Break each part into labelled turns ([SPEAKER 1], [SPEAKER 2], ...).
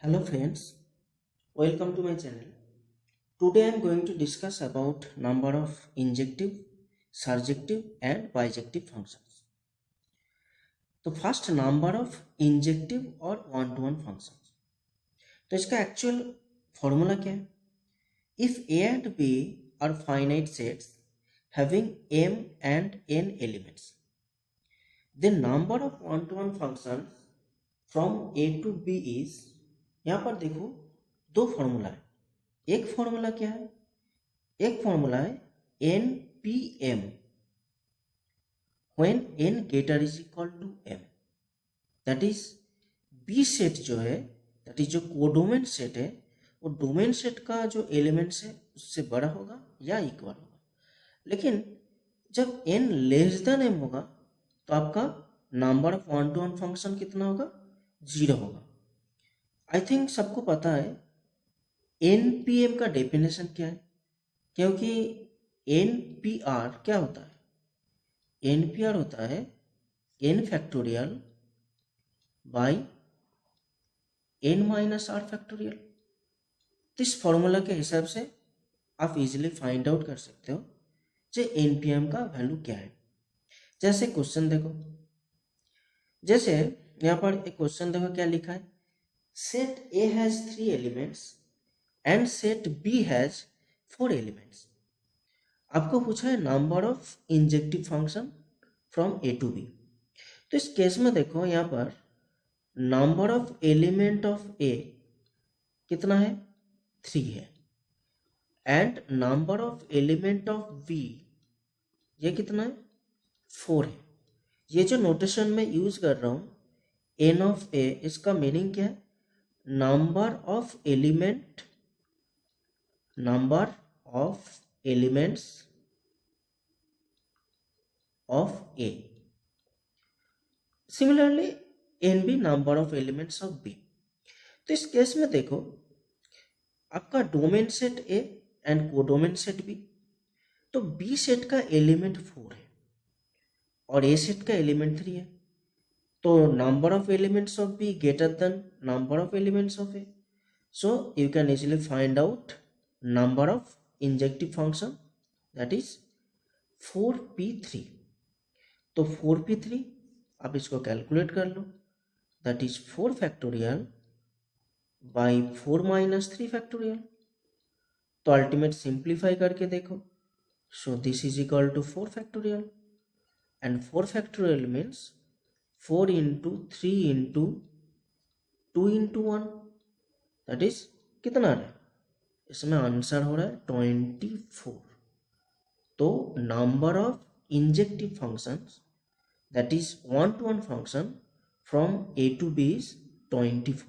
[SPEAKER 1] Hello friends, welcome to my channel. Today I am going to discuss about number of injective, surjective and bijective functions. तो first number of injective और one to one functions. तो इसका actual formula क्या है? If A and B are finite sets having m and n elements, then number of one to one functions from a to b is, यहाँ पर देखो दो formula है। एक फॉर्मूला क्या है? एक फॉर्मूला है N P M, when N greater is equal to M, that is B set जो है, दैट इज जो कोडोमेन सेट है, वो डोमेन सेट का जो एलिमेंट्स है उससे बड़ा होगा या इक्वल होगा। लेकिन जब एन लेस देन एम होगा तो आपका number of one to one function कितना होगा? 0 होगा। आई थिंक सबको पता है एनपीएम का डेफिनेशन क्या है, क्योंकि एनपीआर क्या होता है? एनपीआर होता है n factorial by n minus r factorial. तो इस फॉर्मूला के हिसाब से आप इजीली फाइंड आउट कर सकते हो कि एनपीएम का वैल्यू क्या है। जैसे क्वेश्चन देखो, जैसे यहाँ पर एक क्वेश्चन देखो क्या लिखा है, set A has 3 elements and set B has 4 elements. आपको पूछा है number of injective function from A to B. तो इस केस में देखो यहाँ पर number of element of A कितना है? 3 है, and number of element of B ये कितना है? 4 है। ये जो नोटेशन में यूज कर रहा हूँ एन ऑफ ए, इसका मीनिंग क्या है? Number of element, number of elements of A. Similarly, NB number of elements of B. तो इस केस में देखो आपका domain set A and codomain set B, तो B सेट का एलिमेंट 4 है और A सेट का एलिमेंट 3 है। तो number of elements of B greater than number of elements of A, so you can easily find out number of injective function, that is 4p3। तो 4p3 आप इसको calculate कर लो, that is 4 factorial by 4 minus 3 factorial. तो ultimate simplify करके देखो, so this is equal to 4 factorial and 4 factorial means 4 into 3 into 2 into 1, that is कितना है? इसमें आंसर हो रहा है 24। तो number of injective functions that is one to one function from A to B is 24।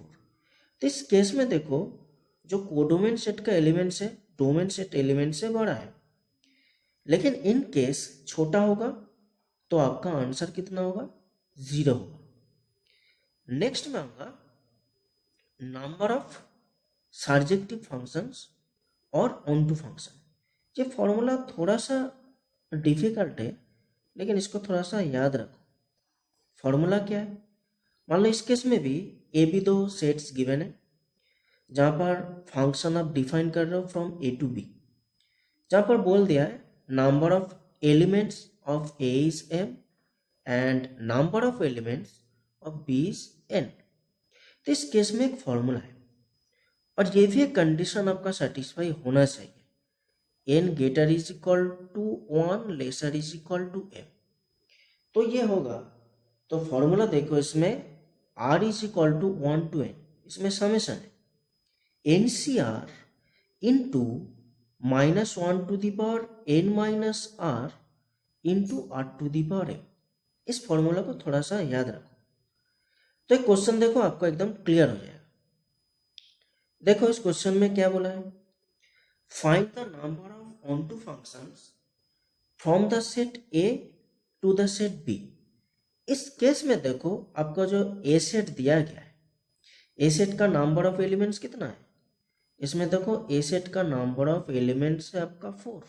[SPEAKER 1] तो इस केस में देखो जो कोडोमेन सेट का एलिमेंट्स है डोमेन सेट एलिमेंट से बड़ा है, लेकिन इन केस छोटा होगा तो आपका आंसर कितना होगा? 0 होगा। नेक्स्ट में होगा नंबर ऑफ सर्जेक्टिव फंक्शंस और ऑन टू फंक्शन। ये फॉर्मूला थोड़ा सा डिफिकल्ट है, लेकिन इसको थोड़ा सा याद रखो। फॉर्मूला क्या है? मान लो इस केस में भी ए बी दो सेट्स गिवन है, जहाँ पर फंक्शन आप डिफाइन कर रहे हो फ्रॉम ए टू बी, जहाँ पर बोल दिया है number of elements of A is M and number of elements of B is N. तो इस केस में एक फॉर्मूला है और ये भी एक कंडीशन आपका सेटिस्फाई होना चाहिए, N greater is equal to 1 lesser is equal to M. तो ये होगा, तो फॉर्मूला देखो, इसमें R is equal to 1 to n, इसमें समेशन है N C R into -1 to the power n minus R into R to the power M. इस formula को थोड़ा सा याद रखो। तो एक क्वेश्चन देखो आपको एकदम क्लियर हो जाएगा। देखो इस क्वेश्चन में क्या बोला है, find the number of onto functions from the set A to the set B. इस केस में देखो आपका जो ए सेट दिया गया है, ए सेट का नंबर ऑफ एलिमेंट्स कितना है? इसमें देखो ए सेट का नंबर ऑफ एलिमेंट्स है आपका 4,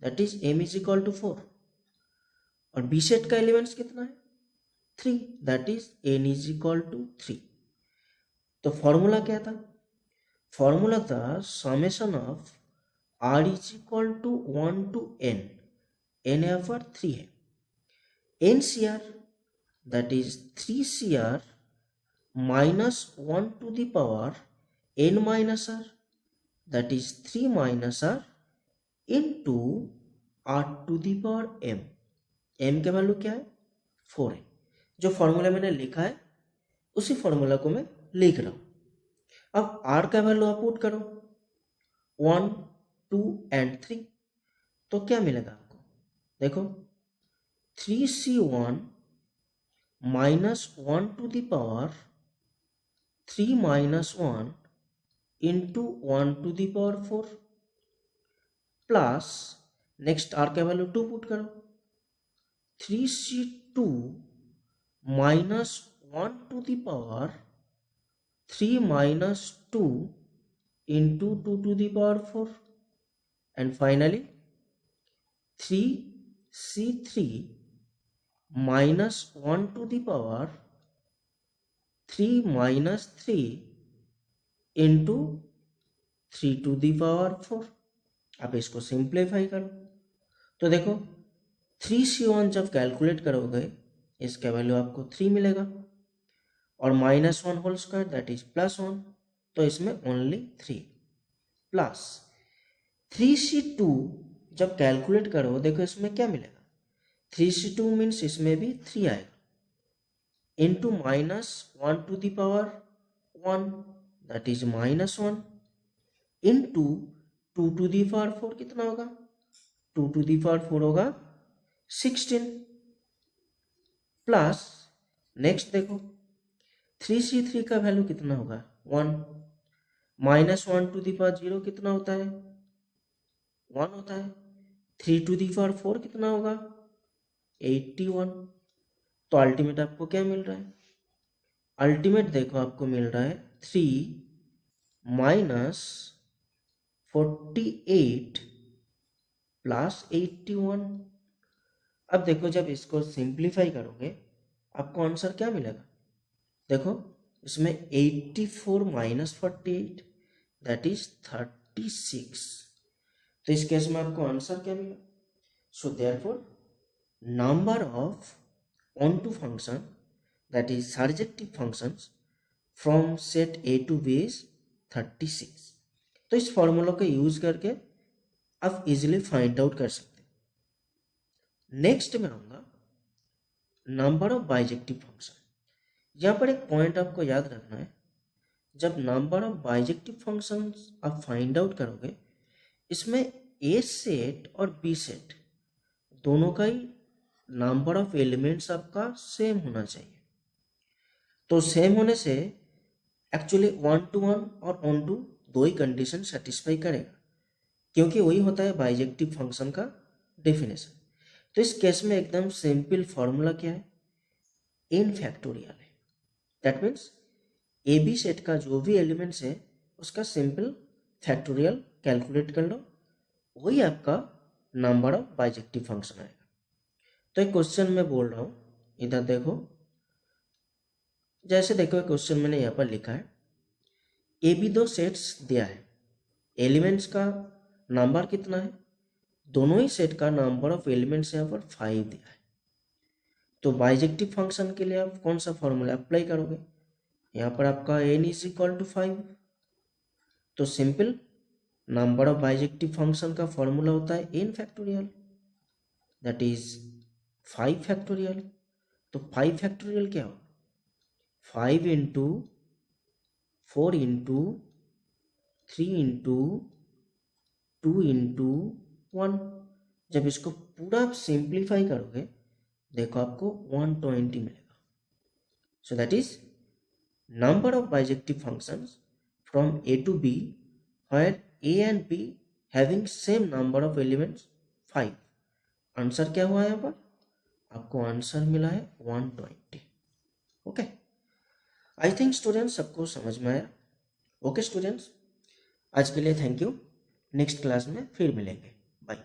[SPEAKER 1] that is M is equal to 4, और बी सेट का एलिमेंट्स कितना है? 3, that is N is equal to 3। तो फॉर्मूला क्या था? फॉर्मूला था summation of R is equal to 1 to n, n यहाँ पर 3 है, n CR that is 3 CR minus 1 to the power n minus r that is 3 minus r into r to the power m. m का value क्या है? 4 है। जो formula मैंने लिखा है उसी फॉर्मूला को मैं लिख रहा हूँ। अब r का वैल्यू आप पुट करो 1, 2 and 3, तो क्या मिलेगा आपको? देखो 3c1 minus 1 to the power 3 minus 1 into 1 to the power 4 plus next r का वैल्यू 2 पुट करो 3c2 minus 1 to the power 3 minus 2 into 2 to the power 4 and finally 3c3 minus 1 to the power 3 minus 3 into 3 to the power 4। आप इसको simplify करो तो देखो 3c1 जब calculate करोगे इसका वैल्यू आपको 3 मिलेगा और minus 1 whole square that is plus 1, तो इसमें ओनली 3 प्लस 3c2 जब कैलकुलेट करो देखो इसमें क्या मिलेगा 3c2 मीन्स इसमें भी 3 आएगा into minus 1 to the power 1 that is minus 1 into 2 to the power 4 कितना होगा 2 टू द पावर 4 होगा 16 प्लस नेक्स्ट देखो 3c3 का वैल्यू कितना होगा 1 माइनस 1 टू द पावर 0 कितना होता है 1 होता है 3 टू द पावर 4 कितना होगा 81। तो अल्टीमेट आपको क्या मिल रहा है अल्टीमेट देखो आपको मिल रहा है 3 माइनस 48 प्लस 81। अब देखो जब इसको सिंप्लीफाई करोगे आपको आंसर क्या मिलेगा देखो इसमें 84 माइनस 48 दैट इज 36। तो इस केस में आपको आंसर क्या मिला so therefore number of onto function that is surjective functions from set A to B is 36। तो इस फॉर्मूला को यूज करके आप इजीली फाइंड आउट कर सकते हैं। नेक्स्ट में आऊंगा नंबर ऑफ बाइजेक्टिव फंक्शन। यहाँ पर एक पॉइंट आपको याद रखना है जब नंबर ऑफ बाइजेक्टिव फंक्शंस आप फाइंड आउट करोगे इसमें ए सेट और बी सेट दोनों का ही नंबर ऑफ एलिमेंट्स आपका सेम होना चाहिए। तो सेम होने से एक्चुअली 1 to 1 और 1 to 2 ही कंडीशन सेटिस्फाई करेगा क्योंकि वही होता है बाइजेक्टिव फंक्शन का डेफिनेशन। तो इस केस में एकदम सिंपल फॉर्मूला क्या है n फैक्टोरियल है। That means A B set का जो भी एलिमेंट्स है उसका सिंपल फैक्टोरियल कैलकुलेट कर लो वही आपका नंबर ऑफ बाइजेक्टिव फंक्शन आएगा। तो एक क्वेश्चन मैं बोल रहा हूँ इधर देखो जैसे देखो क्वेश्चन मैंने यहाँ पर लिखा है ए बी दो सेट्स दिया है एलिमेंट्स का नंबर कितना है दोनों ही सेट का नंबर ऑफ एलिमेंट्स यहाँ पर 5 दिया है। तो बाइजेक्टिव फंक्शन के लिए आप कौन सा फॉर्मूला अप्लाई करोगे यहाँ पर आपका n इज इक्वल टू 5। तो simple number of bijective function का फॉर्मूला होता है n factorial that is 5 factorial. तो 5 फैक्टोरियल क्या हो 5 इंटू 4 इंटू 3 इंटू 2 इंटू 1। जब इसको पूरा आप सिंप्लीफाई करोगे देखो आपको 120 मिलेगा। So that is number of bijective functions from A to B where A and B having same number of elements 5। Answer क्या हुआ यहाँ पर आपको आंसर मिला है 120। ओके आई थिंक स्टूडेंट्स सबको समझ में आया। ओके स्टूडेंट्स आज के लिए थैंक यू नेक्स्ट क्लास में फिर मिलेंगे बाय।